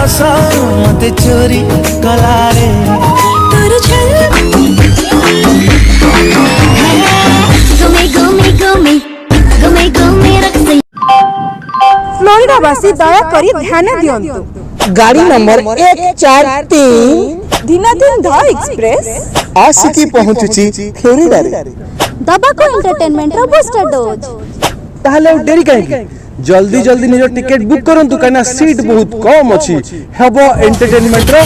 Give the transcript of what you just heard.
रस मते चोरी कलारे तोर छल गुमे गुमे गुमे गुमे गुमे रखसे फ्लोरिडा वासी दया करी ध्यान दियंतु गाड़ी नंबर 143 दिनादिन ध एक्सप्रेस आसिकी पहुंचुची फ्लोरिडा रे दबाको एंटरटेनमेंट रो बूस्टर डोज ताहले डेरी काहे जल्दी जल्दी निजो टिकट बुक करंतु काना सीट बहुत कम अछि हेबो एंटरटेनमेंट रो